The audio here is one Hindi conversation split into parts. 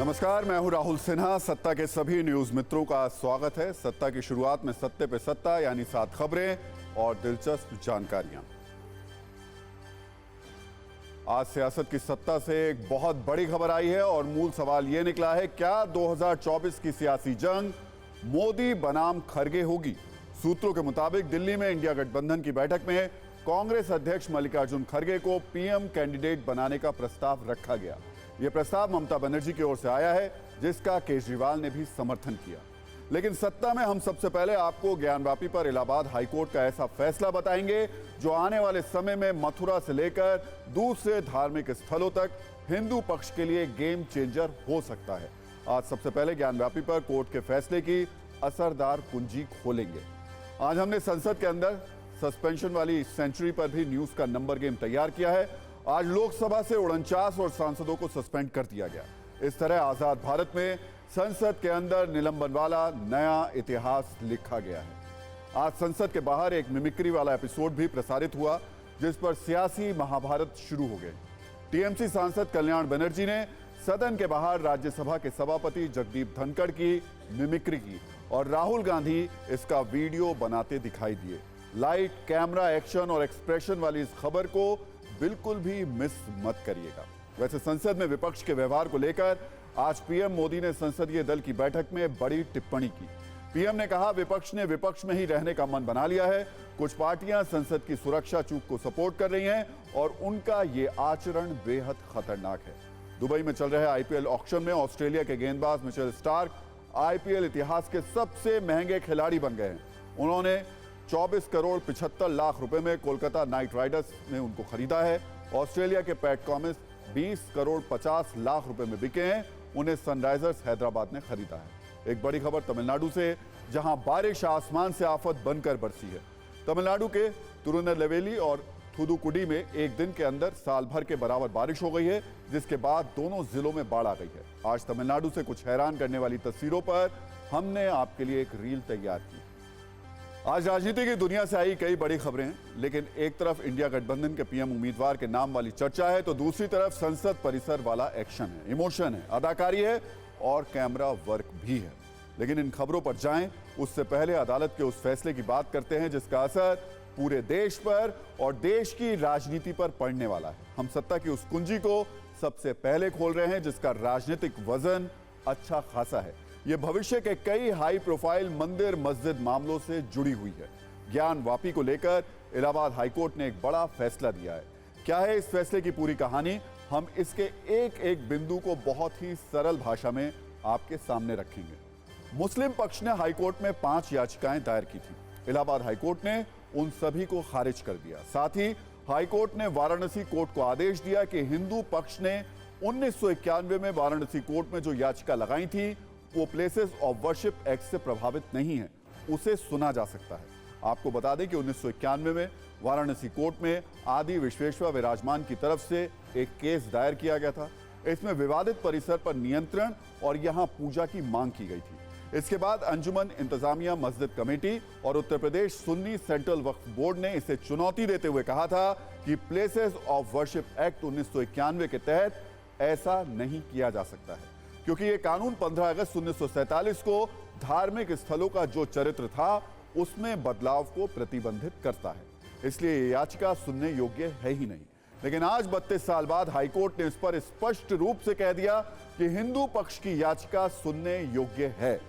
नमस्कार, मैं हूं राहुल सिन्हा। सत्ता के सभी न्यूज मित्रों का स्वागत है। सत्ता की शुरुआत में सत्ते पे सत्ता यानी 7 खबरें और दिलचस्प जानकारियां। आज सियासत की सत्ता से एक बहुत बड़ी खबर आई है और मूल सवाल यह निकला है, क्या 2024 की सियासी जंग मोदी बनाम खरगे होगी? सूत्रों के मुताबिक दिल्ली में इंडिया गठबंधन की बैठक में कांग्रेस अध्यक्ष मल्लिकार्जुन खरगे को पीएम कैंडिडेट बनाने का प्रस्ताव रखा गया। यह प्रस्ताव ममता बनर्जी की ओर से आया है, जिसका केजरीवाल ने भी समर्थन किया। लेकिन सत्ता में हम सबसे पहले आपको ज्ञानवापी पर इलाहाबाद हाईकोर्ट का ऐसा फैसला बताएंगे जो आने वाले समय में मथुरा से लेकर दूसरे धार्मिक स्थलों तक हिंदू पक्ष के लिए गेम चेंजर हो सकता है। आज सबसे पहले ज्ञानवापी पर कोर्ट के फैसले की असरदार कुंजी खोलेंगे। आज हमने संसद के अंदर सस्पेंशन वाली सेंचुरी पर भी न्यूज का नंबर गेम तैयार किया है। आज लोकसभा से 49 और सांसदों को सस्पेंड कर दिया गया। इस तरह आजाद भारत में संसद के अंदर निलंबन वाला नया इतिहास लिखा गया है। आज संसद के बाहर एक मिमिक्री वाला एपिसोड भी प्रसारित हुआ, जिस पर सियासी महाभारत शुरू हो गए। टीएमसी सांसद कल्याण बनर्जी ने सदन के बाहर राज्यसभा के सभापति जगदीप धनखड़ की मिमिक्री की और राहुल गांधी इसका वीडियो बनाते दिखाई दिए। लाइट, कैमरा, एक्शन और एक्सप्रेशन वाली इस खबर को बिल्कुल भी मिस मत करिएगा। वैसे संसद में विपक्ष के व्यवहार को लेकर आज पीएम मोदी ने संसदीय दल की बैठक में बड़ी टिप्पणी की। पीएम ने कहा, विपक्ष ने विपक्ष में ही रहने का मन बना लिया है। कुछ पार्टियां संसद की सुरक्षा चूक को सपोर्ट कर रही हैं और उनका ये आचरण बेहद खतरनाक है। दुबई में चल रहे आईपीएल ऑक्शन में ऑस्ट्रेलिया के गेंदबाज मिचेल स्टार्क आईपीएल इतिहास के सबसे महंगे खिलाड़ी बन गए हैं। उन्होंने 24 करोड़ 75 लाख रुपए में कोलकाता नाइट राइडर्स ने उनको खरीदा है। ऑस्ट्रेलिया के पैट कमिंस 20 करोड़ 50 लाख रुपए में बिके हैं। उन्हें सनराइजर्स हैदराबाद ने खरीदा है। एक बड़ी खबर तमिलनाडु से, जहां बारिश आसमान से आफत बनकर बरसी है। तमिलनाडु के तिरुनेलवेली और थूथुकुडी में एक दिन के अंदर साल भर के बराबर बारिश हो गई है, जिसके बाद दोनों जिलों में बाढ़ आ गई है। आज तमिलनाडु से कुछ हैरान करने वाली तस्वीरों पर हमने आपके लिए एक रील तैयार की। आज राजनीति की दुनिया से आई कई बड़ी खबरें हैं, लेकिन एक तरफ इंडिया गठबंधन के पीएम उम्मीदवार के नाम वाली चर्चा है, तो दूसरी तरफ संसद परिसर वाला एक्शन है, इमोशन है, अदाकारी है और कैमरा वर्क भी है। लेकिन इन खबरों पर जाएं उससे पहले अदालत के उस फैसले की बात करते हैं जिसका असर पूरे देश पर और देश की राजनीति पर पड़ने वाला है। हम सत्ता की उस कुंजी को सबसे पहले खोल रहे हैं जिसका राजनीतिक वजन अच्छा खासा है। यह भविष्य के कई हाई प्रोफाइल मंदिर मस्जिद मामलों से जुड़ी हुई है। ज्ञानवापी को लेकर इलाहाबाद हाईकोर्ट ने एक बड़ा फैसला दिया है। क्या है इस फैसले की पूरी कहानी, हम इसके एक एक बिंदु को बहुत ही सरल भाषा में आपके सामने रखेंगे। मुस्लिम पक्ष ने हाईकोर्ट में 5 याचिकाएं दायर की थी। इलाहाबाद हाईकोर्ट ने उन सभी को खारिज कर दिया। साथ ही हाईकोर्ट ने वाराणसी कोर्ट को आदेश दिया कि हिंदू पक्ष ने 1991 में वाराणसी कोर्ट में जो याचिका लगाई थी वो प्लेसेस ऑफ वर्शिप एक्ट से प्रभावित नहीं है, उसे सुना जा सकता है। आपको बता दें कि 1991 में वाराणसी कोर्ट में आदि विश्वेश्वर विराजमान की तरफ से एक केस दायर किया गया था। इसमें विवादित परिसर पर नियंत्रण और यहां पूजा की मांग की गई थी। इसके बाद अंजुमन इंतजामिया मस्जिद कमेटी और उत्तर प्रदेश सुन्नी सेंट्रल वक्फ बोर्ड ने इसे चुनौती देते हुए कहा था कि प्लेसेस ऑफ वर्शिप एक्ट 1991 के तहत ऐसा नहीं किया जा सकता है, क्योंकि यह कानून 15 अगस्त 1947 को धार्मिक स्थलों का जो चरित्र था उसमें बदलाव को प्रतिबंधित करता है। इसलिए यह याचिका सुनने योग्य है ही नहीं। लेकिन आज 32 साल बाद हाईकोर्ट ने इस पर स्पष्ट रूप से कह दिया कि हिंदू पक्ष की याचिका सुनने योग्य है।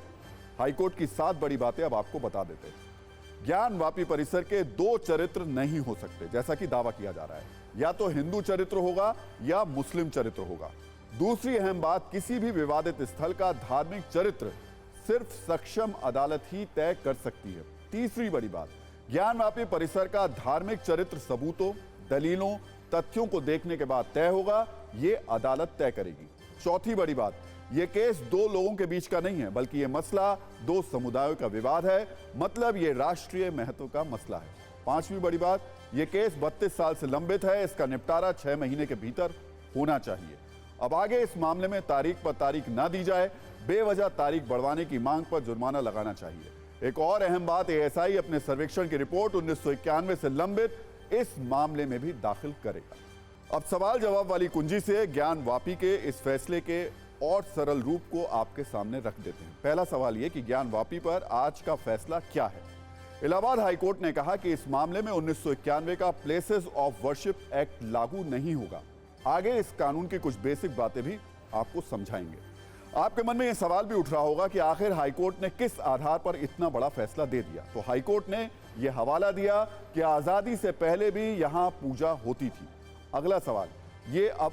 हाईकोर्ट की 7 बड़ी बातें अब आपको बता देते हैं। ज्ञानवापी परिसर के 2 चरित्र नहीं हो सकते, जैसा कि दावा किया जा रहा है। या तो हिंदू चरित्र होगा या मुस्लिम चरित्र होगा। दूसरी अहम बात, किसी भी विवादित स्थल का धार्मिक चरित्र सिर्फ सक्षम अदालत ही तय कर सकती है। तीसरी बड़ी बात, ज्ञानवापी परिसर का धार्मिक चरित्र सबूतों, दलीलों, तथ्यों को देखने के बाद तय होगा, यह अदालत तय करेगी। चौथी बड़ी बात, यह केस 2 लोगों के बीच का नहीं है, बल्कि यह मसला 2 समुदायों का विवाद है, मतलब यह राष्ट्रीय महत्व का मसला है। पांचवी बड़ी बात, यह केस 32 साल से लंबित है, इसका निपटारा 6 महीने के भीतर होना चाहिए। अब आगे इस मामले में तारीख पर तारीख ना दी जाए, बेवजह तारीख बढ़वाने की मांग पर जुर्माना लगाना चाहिए। एक और अहम बात, एएसआई अपने सर्वेक्षण की रिपोर्ट 1991 से लंबित इस मामले में भी दाखिल करेगा। अब सवाल जवाब वाली कुंजी से ज्ञानवापी के इस फैसले के और सरल रूप को आपके सामने रख देते हैं। पहला सवाल यह कि ज्ञान वापी पर आज का फैसला क्या है। इलाहाबाद हाईकोर्ट ने कहा कि इस मामले में 1991 का प्लेसेस ऑफ वर्शिप एक्ट लागू नहीं होगा। आगे इस कानून की कुछ बेसिक बातें भी आपको समझाएंगे। आपके मन में यह सवाल भी उठ रहा होगा कि आखिर हाईकोर्ट ने किस आधार पर इतना बड़ा फैसला दे दिया। तो हाईकोर्ट ने यह हवाला दिया कि आजादी से पहले भी यहां पूजा होती थी। अगला सवाल ये, अब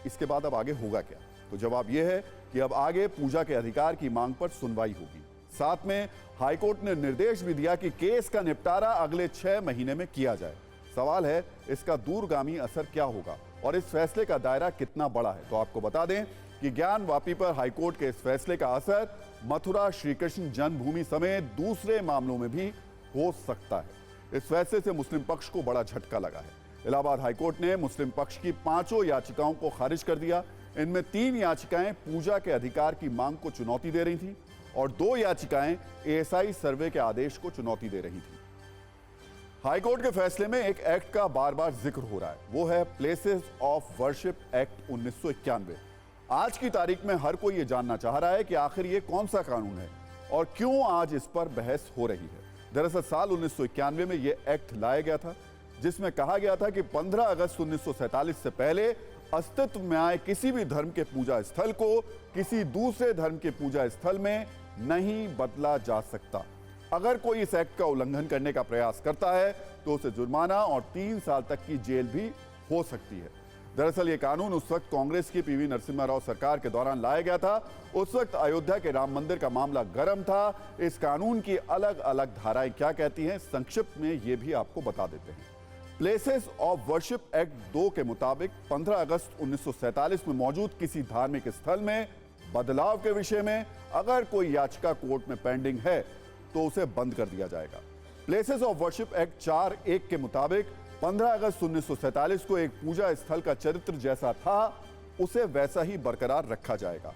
इसके बाद अब आगे होगा क्या? तो जवाब यह है कि अब आगे पूजा के अधिकार की मांग पर सुनवाई होगी। साथ में हाईकोर्ट ने निर्देश भी दिया कि केस का निपटारा अगले 6 महीने में किया जाए। सवाल है इसका दूरगामी असर क्या होगा और इस फैसले का दायरा कितना बड़ा है। तो आपको बता दें कि ज्ञान वापी पर हाईकोर्ट के इस फैसले का असर मथुरा श्री कृष्ण जन्मभूमि समेत दूसरे मामलों में भी हो सकता है। इस फैसले से मुस्लिम पक्ष को बड़ा झटका लगा है। इलाहाबाद हाईकोर्ट ने मुस्लिम पक्ष की 5 याचिकाओं को खारिज कर दिया। इनमें 3 याचिकाएं पूजा के अधिकार की मांग को चुनौती दे रही थी और 2 याचिकाएं एएसआई सर्वे के आदेश को चुनौती दे रही थी। हाईकोर्ट के फैसले में एक एक्ट का बार बार जिक्र हो रहा है, वो है प्लेसेस ऑफ वर्शिप एक्ट 1991। आज की तारीख में हर कोई ये जानना चाह रहा है कि आखिर ये कौन सा कानून है और क्यों आज इस पर बहस हो रही है। दरअसल साल 1991 में ये एक्ट लाया गया था, जिसमें कहा गया था कि 15 अगस्त 1947 से पहले अस्तित्व में आए किसी भी धर्म के पूजा स्थल को किसी दूसरे धर्म के पूजा स्थल में नहीं बदला जा सकता। अगर कोई इस एक्ट का उल्लंघन करने का प्रयास करता है तो उसे जुर्माना और 3 साल तक की जेल भी हो सकती है। दरअसल ये कानून उस वक्त कांग्रेस की पीवी नरसिम्हा राव सरकार के दौरान लाया गया था। उस वक्त अयोध्या के राम मंदिर का मामला गर्म था। इस कानून की अलग अलग धाराएं क्या कहती हैं, संक्षिप्त में ये भी आपको बता देते हैं। प्लेसेस ऑफ वर्शिप एक्ट 2 के मुताबिक 15 अगस्त 1947 में मौजूद किसी धार्मिक स्थल में बदलाव के विषय में अगर कोई याचिका कोर्ट में पेंडिंग है तो उसे बंद कर दिया जाएगा। प्लेसेस ऑफ वर्शिप एक्ट 4(1) के मुताबिक 15 अगस्त 1947 को एक पूजा स्थल का चरित्र जैसा था उसे वैसा ही बरकरार रखा जाएगा।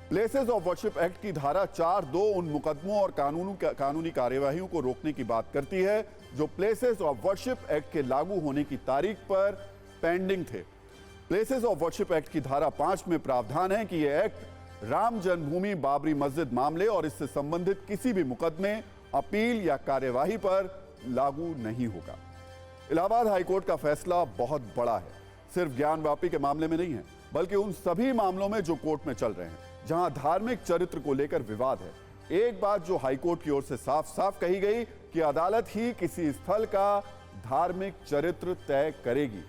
प्लेसेस ऑफ वर्शिप एक्ट की धारा 4(2) उन मुकदमों और कानूनी कार्यवाहियों को रोकने की बात करती है जो प्लेसेस ऑफ वर्शिप एक्ट के लागू होने की तारीख पर पेंडिंग थे। प्लेसेस ऑफ वर्शिप एक्ट की धारा 5 में प्रावधान है कि यह एक्ट राम जन्मभूमि बाबरी मस्जिद मामले और इससे संबंधित किसी भी मुकदमे, अपील या कार्यवाही पर लागू नहीं होगा। इलाहाबाद हाईकोर्ट का फैसला बहुत बड़ा है। सिर्फ ज्ञान वापी के मामले में नहीं है, बल्कि उन सभी मामलों में जो कोर्ट में चल रहे हैं जहां धार्मिक चरित्र को लेकर विवाद है। एक बात जो हाईकोर्ट की ओर से साफ साफ कही गई कि अदालत ही किसी स्थल का धार्मिक चरित्र तय करेगी।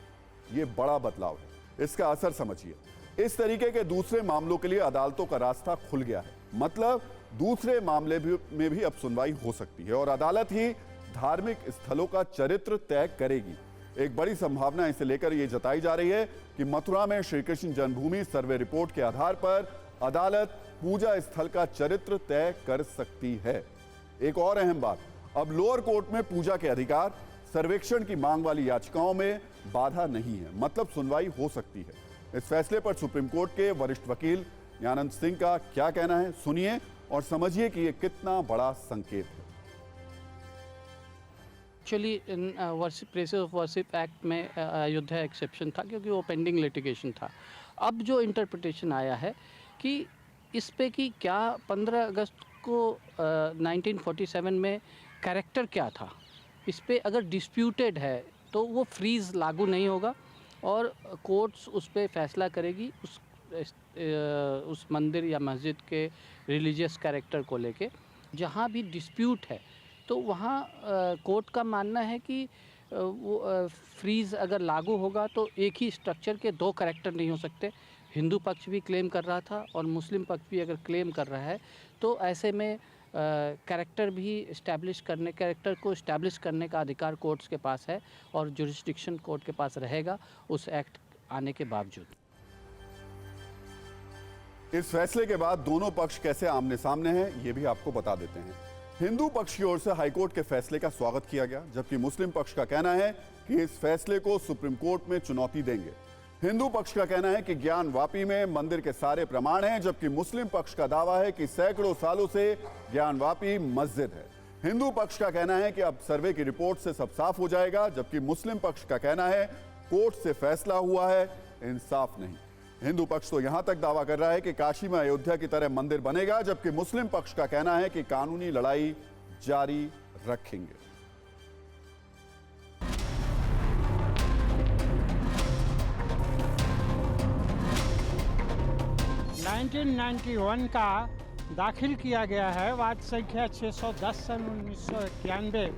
ये बड़ा बदलाव है, इसका असर समझिए। इस तरीके के दूसरे मामलों के लिए अदालतों का रास्ता खुल गया है। मतलब दूसरे मामले में भी अब सुनवाई हो सकती है और अदालत ही धार्मिक स्थलों का चरित्र तय करेगी। एक बड़ी संभावना इसे लेकर यह जताई जा रही है कि मथुरा में श्री कृष्ण जन्मभूमि सर्वे रिपोर्ट के आधार पर अदालत पूजा स्थल का चरित्र तय कर सकती है। एक और अहम बात, अब लोअर कोर्ट में पूजा के अधिकार, सर्वेक्षण की मांग वाली याचिकाओं में बाधा नहीं है। मतलब सुनवाई हो सकती है। इस फैसले पर सुप्रीम कोर्ट के वरिष्ठ वकील ज्ञानंद सिंह का क्या कहना है, सुनिए और समझिए कि यह कितना बड़ा संकेत है। Actually places of worship act में अयोध्या एक्सेप्शन था क्योंकि वो पेंडिंग लिटिगेशन था। अब जो इंटरप्रिटेशन आया है कि इस पे कि क्या 15 अगस्त को 1947 में कैरेक्टर क्या था, इस पे अगर डिस्प्यूटेड है तो वो फ्रीज लागू नहीं होगा और कोर्ट्स उस पे फैसला करेगी उस मंदिर या मस्जिद के रिलीजियस कैरेक्टर को लेके। जहाँ भी डिस्प्यूट है तो वहाँ कोर्ट का मानना है कि वो फ्रीज अगर लागू होगा तो एक ही स्ट्रक्चर के 2 कैरेक्टर नहीं हो सकते। हिंदू पक्ष भी क्लेम कर रहा था और मुस्लिम पक्ष भी अगर क्लेम कर रहा है तो ऐसे में कैरेक्टर को इस्टेब्लिश करने का अधिकार कोर्ट्स के पास है और जुरिस्डिक्शन कोर्ट के पास रहेगा उस एक्ट आने के बावजूद। इस फैसले के बाद दोनों पक्ष कैसे आमने सामने हैं ये भी आपको बता देते हैं। हिंदू पक्ष की ओर से हाईकोर्ट के फैसले का स्वागत किया गया, जबकि मुस्लिम पक्ष का कहना है कि इस फैसले को सुप्रीम कोर्ट में चुनौती देंगे। हिंदू पक्ष का कहना है कि ज्ञान वापी में मंदिर के सारे प्रमाण हैं, जबकि मुस्लिम पक्ष का दावा है कि सैकड़ों सालों से ज्ञान वापी मस्जिद है। हिंदू पक्ष का कहना है कि अब सर्वे की रिपोर्ट से सब साफ हो जाएगा, जबकि मुस्लिम पक्ष का कहना है कोर्ट से फैसला हुआ है, इंसाफ नहीं। हिंदू पक्ष तो यहां तक दावा कर रहा है कि काशी में अयोध्या की तरह मंदिर बनेगा, जबकि मुस्लिम पक्ष का कहना है कि कानूनी लड़ाई जारी रखेंगे। (1991) का दाखिल किया गया है वाद संख्या 610 सन 1991,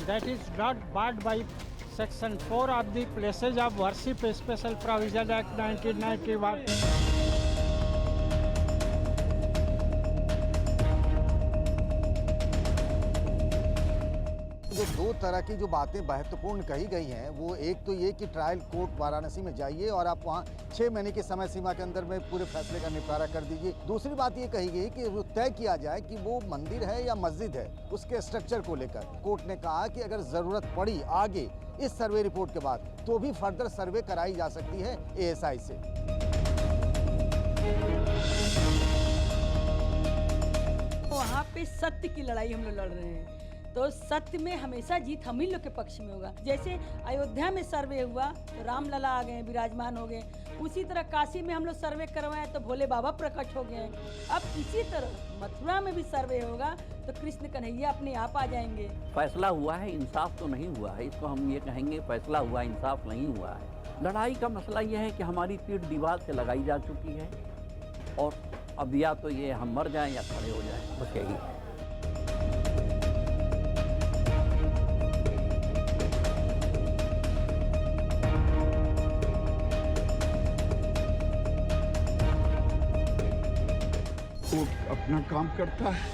that is not barred by Section 4 of the Places of Worship Special Provision Act 1991. जो दो तरह की जो बातें महत्वपूर्ण कही गई हैं, वो एक तो ये कि ट्रायल कोर्ट वाराणसी में जाइए और आप वहाँ 6 महीने की समय सीमा के अंदर में पूरे फैसले का निपटारा कर दीजिए। दूसरी बात ये कही गई कि वो तय किया जाए कि वो मंदिर है या मस्जिद है, उसके स्ट्रक्चर को लेकर कोर्ट ने कहा कि अगर ज़रूरत पड़ी आगे इस सर्वे रिपोर्ट के बाद तो भी फर्दर सर्वे कराई जा सकती है ASI से। वहाँ पे सत्य की लड़ाई हम लोग लड़ रहे हैं, तो सत्य में हमेशा जीत हम ही लोग के पक्ष में होगा। जैसे अयोध्या में सर्वे हुआ तो रामलला आ गए, विराजमान हो गए, उसी तरह काशी में हम लोग सर्वे करवाएं तो भोले बाबा प्रकट हो गए। अब इसी तरह मथुरा में भी सर्वे होगा तो कृष्ण कन्हैया अपने आप आ जाएंगे। फैसला हुआ है, इंसाफ तो नहीं हुआ है, इसको हम ये कहेंगे फैसला हुआ, इंसाफ नहीं हुआ है। लड़ाई का मसला ये है कि हमारी पीठ दीवार से लगाई जा चुकी है और अब या तो ये हम मर जाएं या खड़े हो जाएं, बस यही है। कोर्ट अपना काम करता है,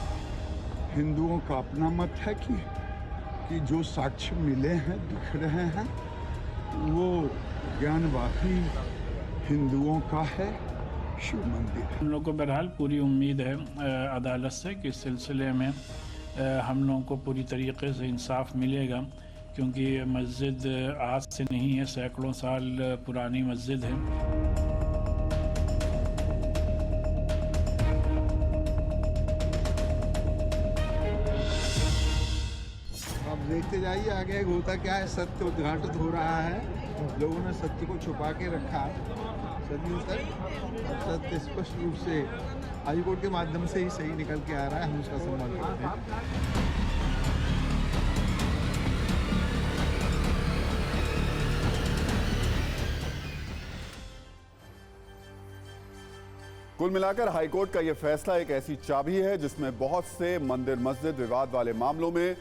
हिंदुओं का अपना मत है कि जो साक्ष्य मिले हैं, दिख रहे हैं, वो ज्ञानवापी हिंदुओं का है शिव मंदिर। हम लोग को बहरहाल पूरी उम्मीद है अदालत से कि इस सिलसिले में हम लोगों को पूरी तरीके से इंसाफ मिलेगा, क्योंकि मस्जिद आज से नहीं है, सैकड़ों साल पुरानी मस्जिद है। देखते जाइए आगे होता क्या है। सत्य उद्घाटित हो रहा है, लोगों ने सत्य को छुपा के रखा सदियों तक। सत्य स्पष्ट रूप से हाईकोर्ट के माध्यम से ही सही निकल के आ रहा है, हम उसका सम्मान करते हैं। कुल मिलाकर हाईकोर्ट का यह फैसला एक ऐसी चाबी है जिसमें बहुत से मंदिर मस्जिद विवाद वाले मामलों में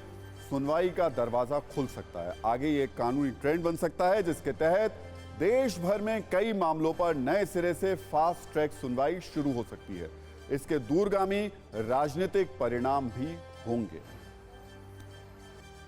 सुनवाई का दरवाजा खुल सकता है। आगे ये एक कानूनी ट्रेंड बन सकता है जिसके तहत देश भर में कई मामलों पर नए सिरे से फास्ट ट्रैक सुनवाई शुरू हो सकती है। इसके दूरगामी राजनीतिक परिणाम भी होंगे।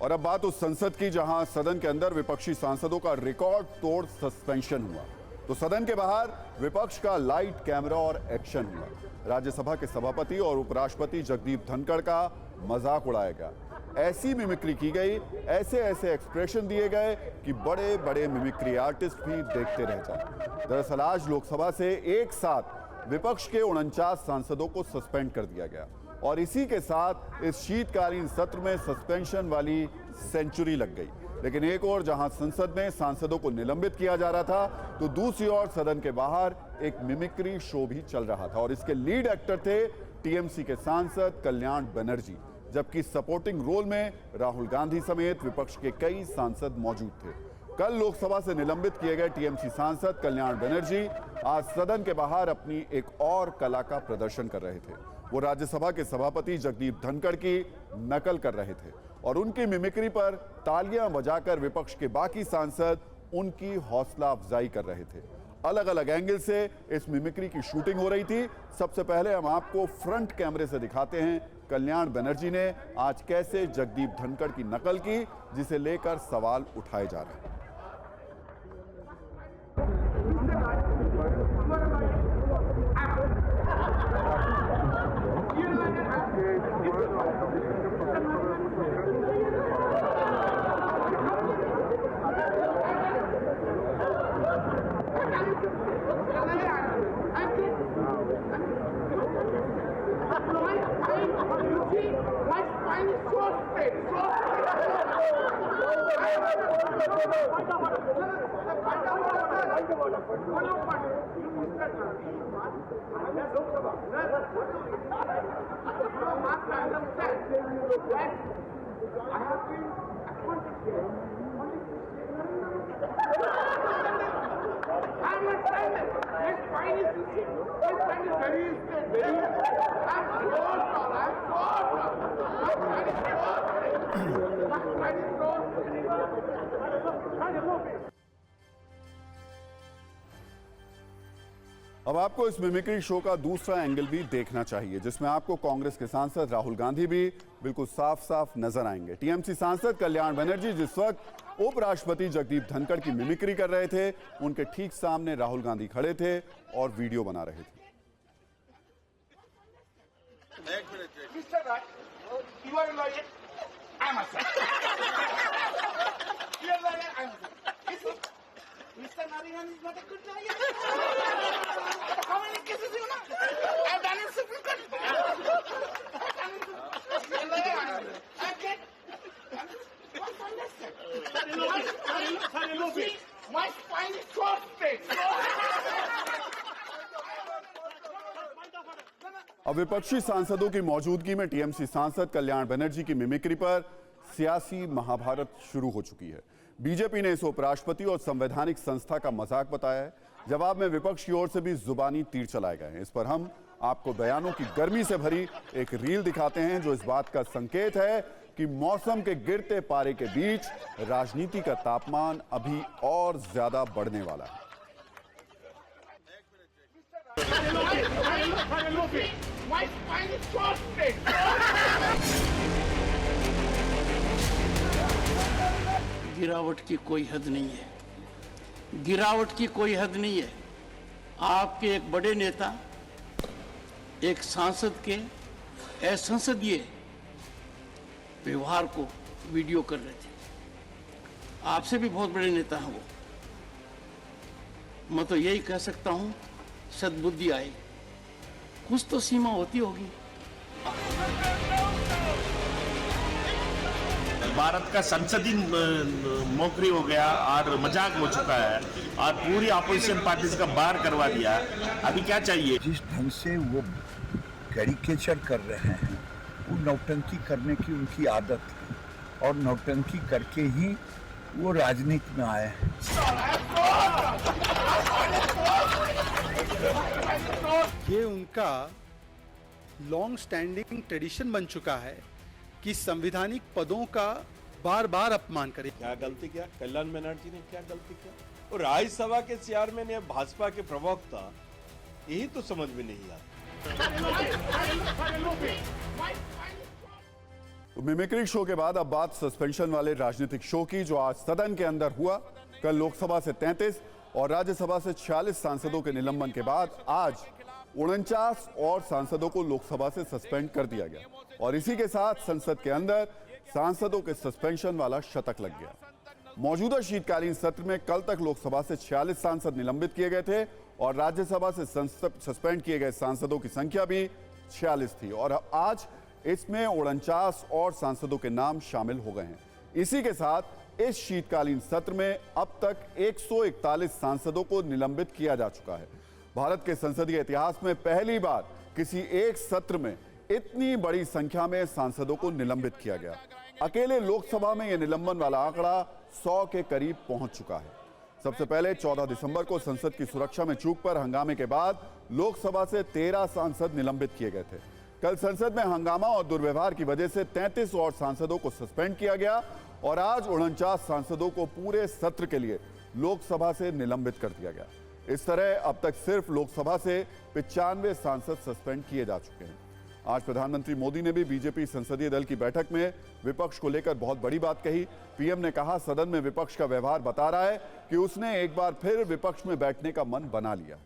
और अब बात उस संसद की जहां सदन के अंदर विपक्षी सांसदों का रिकॉर्ड तोड़ सस्पेंशन हुआ, तो सदन के बाहर विपक्ष का लाइट कैमरा और एक्शन हुआ। राज्यसभा के सभापति और उपराष्ट्रपति जगदीप धनखड़ का मजाक उड़ाया गया, ऐसी मिमिक्री की गई, ऐसे ऐसे एक्सप्रेशन दिए गए कि बड़े बड़े मिमिक्री आर्टिस्ट भी देखते रह जाए। दरअसल आज लोकसभा से एक साथ विपक्ष के 49 सांसदों को सस्पेंड कर दिया गया और इसी के साथ इस शीतकालीन सत्र में सस्पेंशन वाली सेंचुरी लग गई। लेकिन एक और जहां संसद में सांसदों को निलंबित किया जा रहा था, तो दूसरी ओर सदन के बाहर एक मिमिक्री शो भी चल रहा था और इसके लीड एक्टर थे टीएमसी के सांसद कल्याण बनर्जी, जबकि सपोर्टिंग रोल में राहुल गांधी समेत विपक्ष के कई सांसद मौजूद थे। कल लोकसभा से निलंबित किए गए टीएमसी सांसद कल्याण बनर्जी आज सदन के बाहर अपनी एक और कला का प्रदर्शन कर रहे थे। वो राज्यसभा के सभापति जगदीप धनखड़ की नकल कर रहे थे और उनकी मिमिक्री पर तालियां बजाकर विपक्ष के बाकी सांसद उनकी हौसला अफजाई कर रहे थे। अलग अलग एंगल से इस मिमिक्री की शूटिंग हो रही थी। सबसे पहले हम आपको फ्रंट कैमरे से दिखाते हैं कल्याण बनर्जी ने आज कैसे जगदीप धनखड़ की नकल की, जिसे लेकर सवाल उठाए जा रहे हैं। अब आपको इस मिमिक्री शो का दूसरा एंगल भी देखना चाहिए, जिसमें आपको कांग्रेस के सांसद राहुल गांधी भी बिल्कुल साफ साफ नजर आएंगे। टीएमसी सांसद कल्याण बनर्जी जिस वक्त उपराष्ट्रपति जगदीप धनखड़ की मिमिक्री कर रहे थे, उनके ठीक सामने राहुल गांधी खड़े थे और वीडियो बना रहे थे। Mr. Nariman is not a good lawyer. How many cases you know? I've done in Supreme Court. My spine is so straight. अब विपक्षी सांसदों की मौजूदगी में टीएमसी सांसद कल्याण बनर्जी की मिमिक्री पर सियासी महाभारत शुरू हो चुकी है। बीजेपी ने इस उपराष्ट्रपति और संवैधानिक संस्था का मजाक बताया है। जवाब में विपक्ष की ओर से भी जुबानी तीर चलाए गए हैं। इस पर हम आपको बयानों की गर्मी से भरी एक रील दिखाते हैं, जो इस बात का संकेत है कि मौसम के गिरते पारे के बीच राजनीति का तापमान अभी और ज्यादा बढ़ने वाला है। My spine is so straight. गिरावट की कोई हद नहीं है, गिरावट की कोई हद नहीं है। आपके एक बड़े नेता एक सांसद के असंसदीय व्यवहार को वीडियो कर रहे थे। आपसे भी बहुत बड़े नेता हैं वो। मैं तो यही कह सकता हूं, सद्बुद्धि आए, कुछ तो सीमा होती होगी। भारत का संसदीय मौकरी हो गया और मजाक हो चुका है और पूरी अपोजिशन पार्टीज का बाहर करवा दिया। अभी क्या चाहिए? जिस ढंग से वो कैरिकेचर कर रहे हैं, वो नौटंकी करने की उनकी आदत है और नौटंकी करके ही वो राजनीति में आए हैं। ये उनका लॉन्ग स्टैंडिंग ट्रेडिशन बन चुका है कि संवैधानिक पदों का बार बार अपमान करें। क्या गलती किया कल्याण बनर्जी ने? क्या गलती किया? और राज्यसभा के चेयरमैन या भाजपा के प्रवक्ता, यही तो समझ में नहीं आता। तो मिमिक्री शो के बाद अब बात सस्पेंशन वाले राजनीतिक शो की, जो आज सदन के अंदर हुआ। कल लोकसभा से 33 और राज्यसभा से 46 सांसदों के निलंबन के बाद आज 49 और सांसदों को लोकसभा से सस्पेंड कर दिया गया और इसी के साथ संसद के अंदर सांसदों के सस्पेंशन वाला शतक लग गया। मौजूदा शीतकालीन सत्र में कल तक लोकसभा से 46 सांसद निलंबित किए गए थे और राज्यसभा से सस्पेंड किए गए सांसदों की संख्या भी 46 थी और आज इसमें 49 और सांसदों के नाम शामिल हो गए हैं। इसी के साथ इस शीतकालीन सत्र में अब तक 141 सांसदों को निलंबित किया जा चुका है। भारत के संसदीय इतिहास में पहली बार किसी एक सत्र में इतनी बड़ी संख्या में सांसदों को निलंबित किया गया। अकेले लोकसभा में यह निलंबन वाला आंकड़ा 100 के करीब पहुंच चुका है। सबसे पहले 14 दिसंबर को संसद की सुरक्षा में चूक पर हंगामे के बाद लोकसभा से 13 सांसद निलंबित किए गए थे। कल संसद में हंगामा और दुर्व्यवहार की वजह से 33 और सांसदों को सस्पेंड किया गया और आज 49 सांसदों को पूरे सत्र के लिए लोकसभा से निलंबित कर दिया गया। इस तरह अब तक सिर्फ लोकसभा से 95 सांसद सस्पेंड किए जा चुके हैं। आज प्रधानमंत्री मोदी ने भी बीजेपी संसदीय दल की बैठक में विपक्ष को लेकर बहुत बड़ी बात कही। पीएम ने कहा, सदन में विपक्ष का व्यवहार बता रहा है कि उसने एक बार फिर विपक्ष में बैठने का मन बना लिया।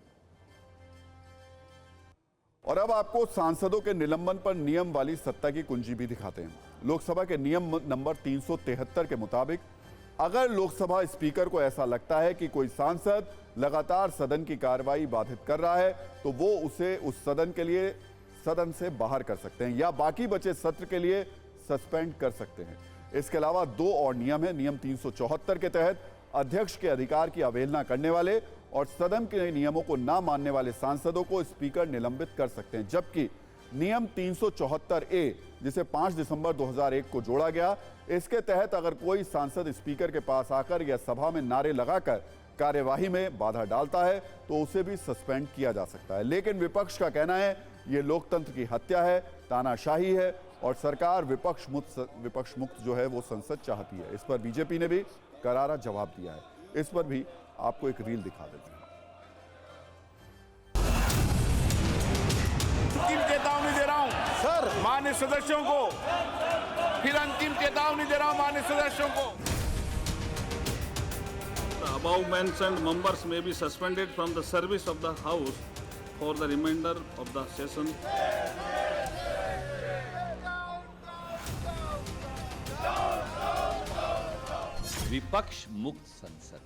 और अब आपको सांसदों के निलंबन पर नियम वाली सत्ता की कुंजी भी दिखाते हैं। लोकसभा के नियम नंबर 373 के मुताबिक अगर लोकसभा स्पीकर को ऐसा लगता है कि कोई सांसद लगातार सदन की कार्रवाई बाधित कर रहा है, तो वो उसे उस सदन के लिए सदन से बाहर कर सकते हैं या बाकी बचे सत्र के लिए सस्पेंड कर सकते हैं। इसके अलावा 2 और नियम है। नियम 374 के तहत अध्यक्ष के अधिकार की अवहेलना करने वाले और सदन के नियमों को ना मानने वाले सांसदों को स्पीकर निलंबित कर सकते हैं। जबकि नियम 374A, जिसे 5 दिसंबर 2001 को जोड़ा गया, इसके तहत अगर कोई सांसद स्पीकर के पास आकर या सभा में नारे लगाकर कार्यवाही में बाधा डालता है तो उसे भी सस्पेंड किया जा सकता है। लेकिन विपक्ष का कहना है ये लोकतंत्र की हत्या है, तानाशाही है और सरकार विपक्ष मुक्त जो है वो संसद चाहती है। इस पर बीजेपी ने भी करारा जवाब दिया है। इस पर भी आपको एक रील दिखा देते हैं। अंतिम चेतावनी दे रहा हूं सर माननीय सदस्यों को, फिर अंतिम चेतावनी दे रहा हूं माननीय सदस्यों को। The above mentioned members may be suspended from the service of the House for the remainder of the session. विपक्ष मुक्त संसद,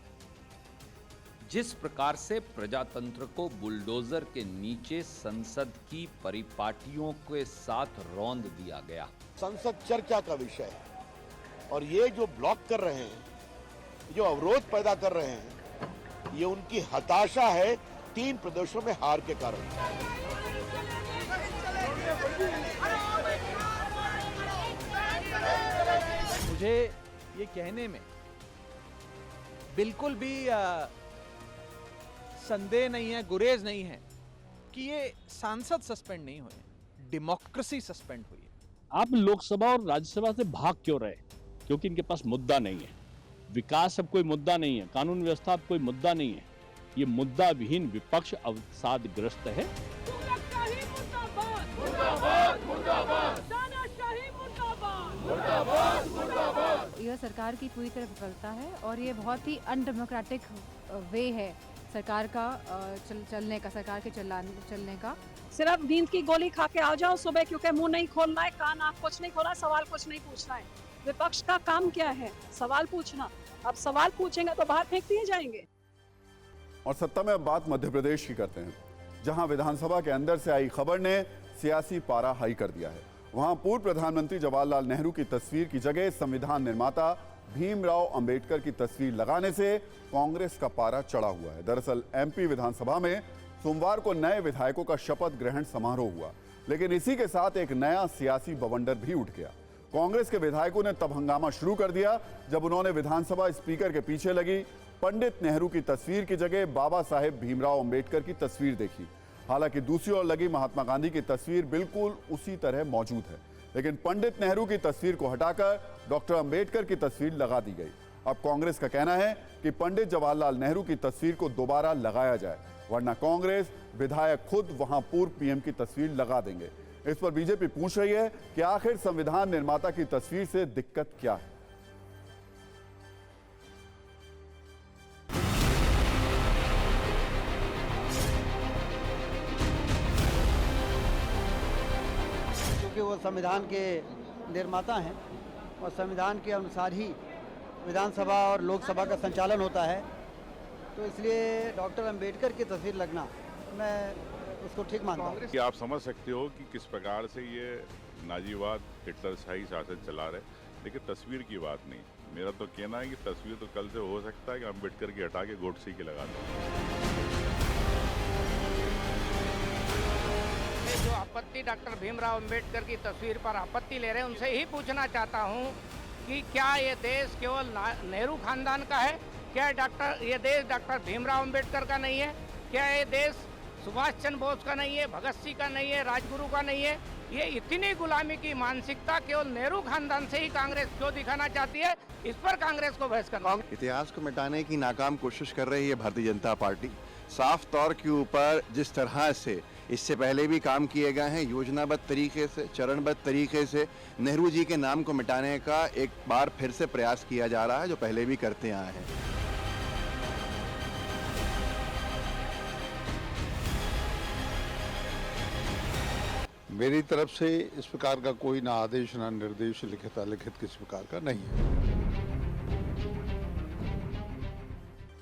जिस प्रकार से प्रजातंत्र को बुलडोजर के नीचे संसद की परिपाटियों के साथ रौंद दिया गया। संसद चर्चा का विषय है और ये जो ब्लॉक कर रहे हैं, जो अवरोध पैदा कर रहे हैं, ये उनकी हताशा है 3 प्रदेशों में हार के कारण। मुझे ये कहने में बिल्कुल भी संदेह नहीं है, गुरेज नहीं है कि ये सांसद सस्पेंड नहीं हुए, डेमोक्रेसी सस्पेंड हुई है। आप लोकसभा और राज्यसभा से भाग क्यों रहे? क्योंकि इनके पास मुद्दा नहीं है। विकास अब कोई मुद्दा नहीं है, कानून व्यवस्था अब कोई मुद्दा नहीं है। ये मुद्दा विहीन विपक्ष अवसादग्रस्त है। यह सरकार की पूरी तरह विफलता है और ये बहुत ही अनडेमोक्रेटिक वे है सरकार का चलने का, सरकार के चलने का। सिर्फ नींद की गोली खा के आ जाओ सुबह, क्योंकि मुंह नहीं खोलना है, कान आँख कुछ नहीं खोलना, सवाल कुछ नहीं पूछना है। विपक्ष का काम क्या है? सवाल पूछना। अब सवाल पूछेंगे तो बाहर फेंक दिए जाएंगे। और सत्ता में अब बात मध्य प्रदेश की करते हैं, जहां विधानसभा के अंदर से आई खबर ने सियासी पारा हाई कर दिया है। वहां पूर्व प्रधानमंत्री जवाहरलाल नेहरू की तस्वीर की जगह संविधान निर्माता भीमराव अंबेडकर की तस्वीर लगाने से कांग्रेस का पारा चढ़ा हुआ है। दरअसल एमपी विधानसभा में सोमवार को नए विधायकों का शपथ ग्रहण समारोह हुआ, लेकिन इसी के साथ एक नया सियासी बवंडर भी उठ गया। कांग्रेस के विधायकों ने तब हंगामा शुरू कर दिया जब उन्होंने विधानसभा स्पीकर के पीछे लगी पंडित नेहरू की तस्वीर की जगह बाबा साहेब भीमराव अंबेडकर की तस्वीर देखी। हालांकि दूसरी ओर लगी महात्मा गांधी की तस्वीर बिल्कुल उसी तरह मौजूद है, लेकिन पंडित नेहरू की तस्वीर को हटाकर डॉक्टर अंबेडकर की तस्वीर लगा दी गई। अब कांग्रेस का कहना है कि पंडित जवाहरलाल नेहरू की तस्वीर को दोबारा लगाया जाए, वरना कांग्रेस विधायक खुद वहां पूर्व पीएम की तस्वीर लगा देंगे। इस पर बीजेपी पूछ रही है कि आखिर संविधान निर्माता की तस्वीर से दिक्कत क्या है। क्योंकि वो संविधान के निर्माता हैं और संविधान के अनुसार ही विधानसभा और लोकसभा का संचालन होता है, तो इसलिए डॉक्टर अंबेडकर की तस्वीर लगना मैं उसको ठीक मानता हूँ। कि आप समझ सकते हो कि किस प्रकार से ये नाजीवाद हिटलरशाही शासन चला रहे, लेकिन तस्वीर की बात नहीं। मेरा तो कहना है कि तस्वीर तो कल से हो सकता है कि अंबेडकर की हटा के गोडसे की लगा दें। जो आपत्ति डॉक्टर भीमराव अंबेडकर की तस्वीर पर आपत्ति ले रहे हैं, उनसे ही पूछना चाहता हूं कि क्या ये देश केवल नेहरू खानदान का है? क्या ये देश डॉक्टर भीमराव अंबेडकर का नहीं है? क्या ये देश सुभाष चंद्र बोस का नहीं है, भगत सिंह का नहीं है, राजगुरु का नहीं है? ये इतनी गुलामी की मानसिकता केवल नेहरू खानदान से ही कांग्रेस क्यों दिखाना चाहती है? इस पर कांग्रेस को बहस करना। इतिहास को मिटाने की नाकाम कोशिश कर रही है भारतीय जनता पार्टी। साफ तौर के ऊपर जिस तरह से इससे पहले भी काम किए गए हैं, योजनाबद्ध तरीके से, चरणबद्ध तरीके से नेहरू जी के नाम को मिटाने का एक बार फिर से प्रयास किया जा रहा है, जो पहले भी करते आए हैं। मेरी तरफ से इस प्रकार का कोई ना आदेश ना निर्देश लिखित अलिखित किसी प्रकार का नहीं है।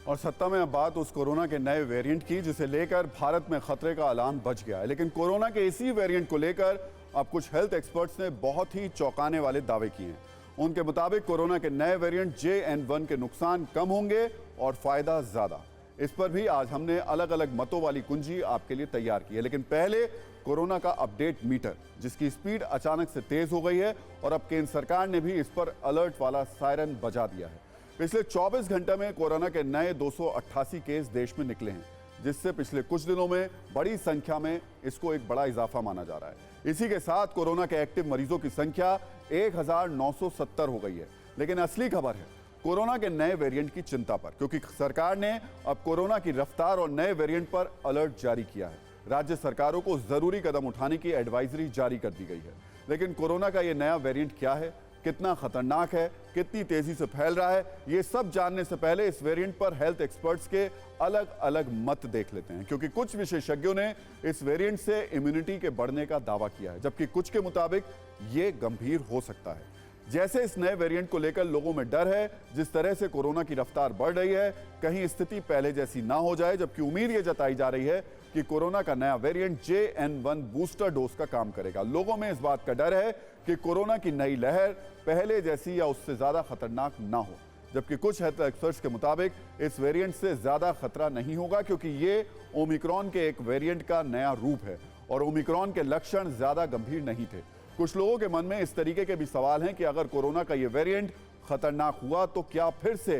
और सत्ता में अब बात उस कोरोना के नए वेरिएंट की जिसे लेकर भारत में खतरे का अलार्म बज गया है। लेकिन कोरोना के इसी वेरिएंट को लेकर अब कुछ हेल्थ एक्सपर्ट्स ने बहुत ही चौंकाने वाले दावे किए हैं। उनके मुताबिक कोरोना के नए वेरिएंट JN1 के नुकसान कम होंगे और फायदा ज्यादा। इस पर भी आज हमने अलग अलग मतों वाली कुंजी आपके लिए तैयार की है। लेकिन पहले कोरोना का अपडेट मीटर, जिसकी स्पीड अचानक से तेज हो गई है और अब केंद्र सरकार ने भी इस पर अलर्ट वाला सायरन बजा दिया है। पिछले 24 घंटे में कोरोना के नए 288 केस देश में निकले हैं, जिससे पिछले कुछ दिनों में बड़ी संख्या में इसको एक बड़ा इजाफा माना जा रहा है। इसी के साथ कोरोना के एक्टिव मरीजों की संख्या 1970 हो गई है। लेकिन असली खबर है कोरोना के नए वेरिएंट की चिंता पर, क्योंकि सरकार ने अब कोरोना की रफ्तार और नए वेरिएंट पर अलर्ट जारी किया है। राज्य सरकारों को जरूरी कदम उठाने की एडवाइजरी जारी कर दी गई है। लेकिन कोरोना का ये नया वेरिएंट क्या है, कितना खतरनाक है, कितनी तेजी से फैल रहा है, ये सब जानने से पहले इस वेरिएंट पर हेल्थ एक्सपर्ट्स के अलग अलग मत देख लेते हैं। क्योंकि कुछ विशेषज्ञों ने इस वेरिएंट से इम्यूनिटी के बढ़ने का दावा किया है, जबकि कुछ के मुताबिक ये गंभीर हो सकता है। जैसे इस नए वेरिएंट को लेकर लोगों में डर है, जिस तरह से कोरोना की रफ्तार बढ़ रही है, कहीं स्थिति पहले जैसी ना हो जाए। जबकि उम्मीद ये जताई जा रही है कि कोरोना का नया वेरिएंट JN1 बूस्टर डोज का काम करेगा। लोगों में इस बात का डर है कि कोरोना की नई लहर पहले जैसी या उससे ज्यादा खतरनाक ना हो। जबकि कुछ हेल्थ एक्सपर्ट्स के मुताबिक इस वेरिएंट से ज्यादा खतरा नहीं होगा, क्योंकि ये ओमिक्रॉन के एक वेरिएंट का नया रूप है और ओमिक्रॉन के लक्षण ज्यादा गंभीर नहीं थे। कुछ लोगों के मन में इस तरीके के भी सवाल हैं कि अगर कोरोना का ये वेरिएंट खतरनाक हुआ तो क्या फिर से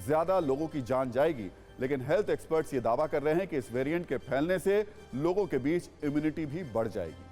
ज्यादा लोगों की जान जाएगी। लेकिन हेल्थ एक्सपर्ट्स ये दावा कर रहे हैं कि इस वेरिएंट के फैलने से लोगों के बीच इम्यूनिटी भी बढ़ जाएगी।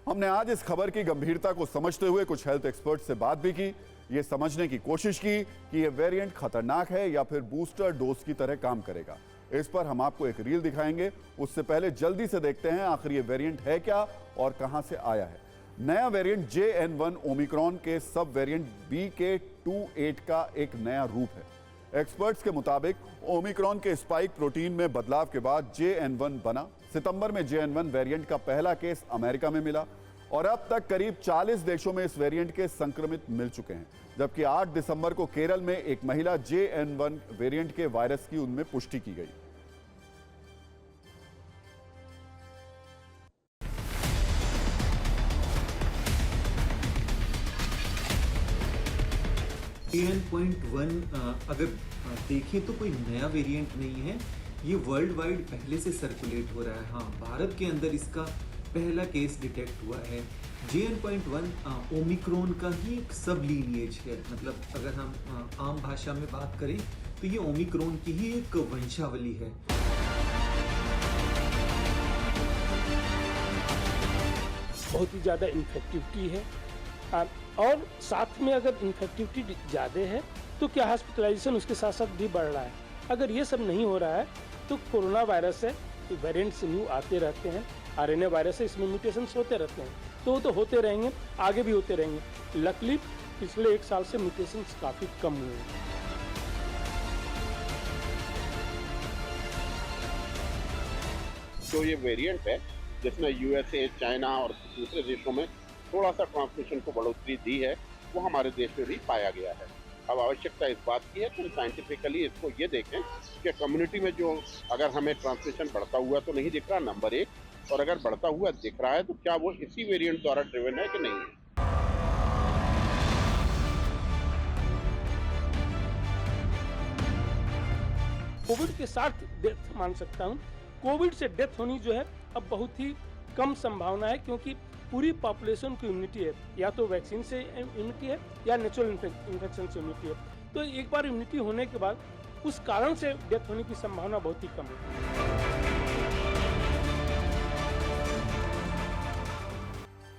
हमने आज इस खबर की गंभीरता को समझते हुए कुछ हेल्थ एक्सपर्ट्स से बात भी की, ये समझने की कोशिश की कि ये वेरिएंट खतरनाक है या फिर बूस्टर डोज की तरह काम करेगा। इस पर हम आपको एक रील दिखाएंगे। उससे पहले जल्दी से देखते हैं आखिर ये वेरिएंट है क्या और कहां से आया है। नया वेरिएंट JN1 ओमिक्रॉन के सब वेरिएंट BK28 का एक नया रूप है। एक्सपर्ट्स के मुताबिक ओमिक्रॉन के स्पाइक प्रोटीन में बदलाव के बाद JN1 बना। सितंबर में JN1 वेरिएंट का पहला केस अमेरिका में मिला और अब तक करीब 40 देशों में इस वेरिएंट के संक्रमित मिल चुके हैं। जबकि 8 दिसंबर को केरल में एक महिला JN1 वेरिएंट के वायरस की उनमें पुष्टि की गई। JN.1 अगर देखें तो कोई नया वेरिएंट नहीं है, ये वर्ल्ड वाइड पहले से सर्कुलेट हो रहा है। हाँ, भारत के अंदर इसका पहला केस डिटेक्ट हुआ है। JN.1 ओमिक्रॉन का ही एक सब लीनिएज है। मतलब अगर हम आम भाषा में बात करें तो ये ओमिक्रॉन की ही एक वंशावली है। बहुत ही ज़्यादा इन्फेक्टिविटी है और साथ में अगर इन्फेक्टिविटी ज़्यादा है तो क्या हॉस्पिटलाइजेशन उसके साथ साथ भी बढ़ रहा है। अगर ये सब नहीं हो रहा है तो कोरोना वायरस है, वेरिएंट्स न्यू आते रहते हैं, RNA वायरस है, इसमें म्यूटेशंस होते रहते हैं, तो वो तो होते रहेंगे, आगे भी होते रहेंगे। लकीली पिछले 1 साल से म्यूटेशंस काफ़ी कम हुए हैं। जो ये वेरिएंट है जिसमें USA, चाइना और दूसरे देशों में थोड़ा सा ट्रांसमिशन को बढ़ोतरी दी है, वो हमारे देश में भी पाया गया है। अब आवश्यकता इस बात की है कि हम साइंटिफिकली इसको ये देखें कि कम्युनिटी में जो अगर हमें ट्रांसमिशन बढ़ता हुआ तो नहीं दिख रहा, नंबर 1, और अगर बढ़ता हुआ दिख रहा है तो क्या वो इसी वेरिएंट द्वारा ड्रिवन है कि नहीं है। कोविड के साथ डेथ मान सकता हूँ। कोविड से डेथ होनी जो है अब बहुत ही कम संभावना है, क्योंकि पूरी पॉपुलेशन की इम्यूनिटी है, या तो वैक्सीन से इम्यूनिटी है या नेचुरल इन्फेक्शन से इम्यूनिटी है। तो एक बार इम्यूनिटी होने के बाद उस कारण से डेथ होने की संभावना बहुत ही कम है।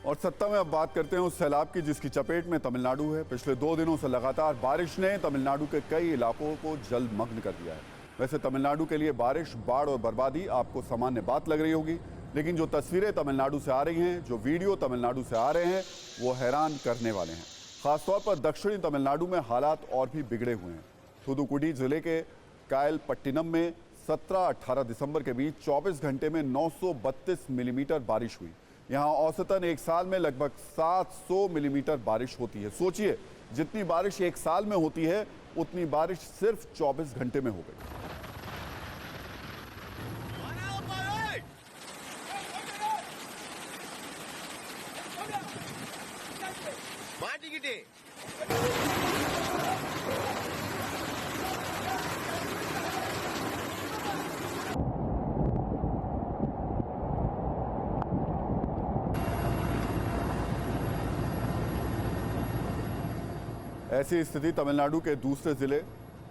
और सत्ता में अब बात करते हैं उस सैलाब की जिसकी चपेट में तमिलनाडु है। पिछले 2 दिनों से लगातार बारिश ने तमिलनाडु के कई इलाकों को जलमग्न कर दिया है। वैसे तमिलनाडु के लिए बारिश, बाढ़ और बर्बादी आपको सामान्य बात लग रही होगी, लेकिन जो तस्वीरें तमिलनाडु से आ रही हैं, जो वीडियो तमिलनाडु से आ रहे हैं, वो हैरान करने वाले हैं। खासतौर पर दक्षिणी तमिलनाडु में हालात और भी बिगड़े हुए हैं। थुथुकुडी जिले के कायलपट्टिनम में 17-18 दिसंबर के बीच 24 घंटे में 932 मिलीमीटर बारिश हुई। यहाँ औसतन एक साल में लगभग 700 मिलीमीटर बारिश होती है। सोचिए, जितनी बारिश एक साल में होती है उतनी बारिश सिर्फ 24 घंटे में हो गई। ऐसी स्थिति तमिलनाडु के दूसरे जिले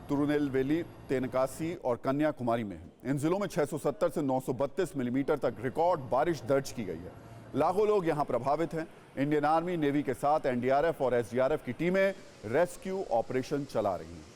तिरुनेलवेली, तेनकासी और कन्याकुमारी में है। इन जिलों में 670 से 932 मिलीमीटर तक रिकॉर्ड बारिश दर्ज की गई है। लाखों लोग यहां प्रभावित हैं। इंडियन आर्मी, नेवी के साथ एनडीआरएफ और एसडीआरएफ की टीमें रेस्क्यू ऑपरेशन चला रही हैं।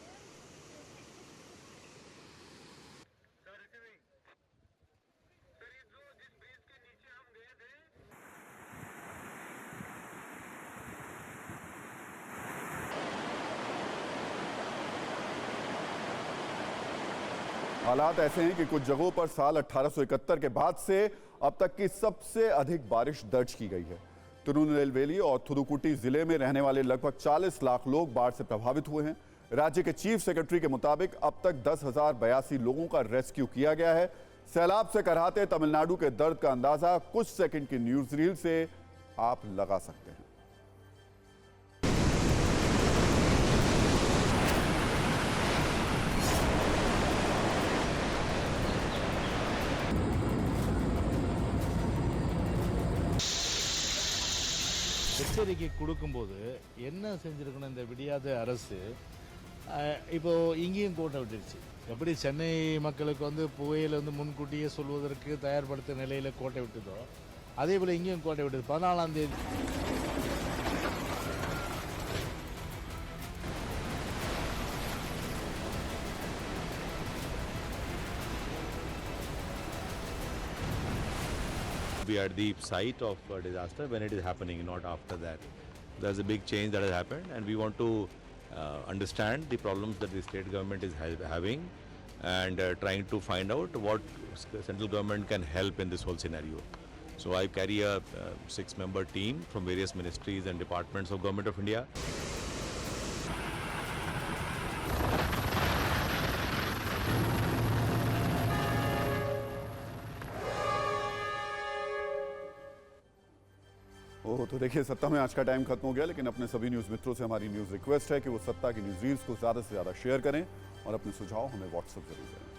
हालात ऐसे हैं कि कुछ जगहों पर साल 1871 के बाद से अब तक की सबसे अधिक बारिश दर्ज की गई है। तिरुनेलवेली और थुदुकुटी जिले में रहने वाले लगभग 40 लाख लोग बाढ़ से प्रभावित हुए हैं। राज्य के चीफ सेक्रेटरी के मुताबिक अब तक 10,082 लोगों का रेस्क्यू किया गया है। सैलाब से कराहते तमिलनाडु के दर्द का अंदाजा कुछ सेकंड की न्यूज रील से आप लगा सकते हैं। எச்சரிக்கை கொடுக்கும்போது என்ன செஞ்சிருக்கணும் இந்த விடியாத அரசு? இப்போ இங்கேயும் கோட்டை விட்டுருச்சு. எப்படி சென்னை மக்களுக்கு வந்து புகையில வந்து முன்கூட்டியே சொல்வதற்கு தயார்படுத்த நிலையில கோட்டை விட்டுதோ, அதே போல இங்கேயும் கோட்டை விட்டது. 14ஆம் தேதி we are at the site of a disaster when it is happening, not after that. There's a big change that has happened, and we want to understand the problems that the state government is having and trying to find out what central government can help in this whole scenario. So I carry a 6-member team from various ministries and departments of Government of India. तो देखिए, सत्ता में आज का टाइम खत्म हो गया, लेकिन अपने सभी न्यूज़ मित्रों से हमारी न्यूज़ रिक्वेस्ट है कि वो सत्ता की न्यूज़ रील्स को ज़्यादा से ज़्यादा शेयर करें और अपने सुझाव हमें व्हाट्सएप जरूर करें।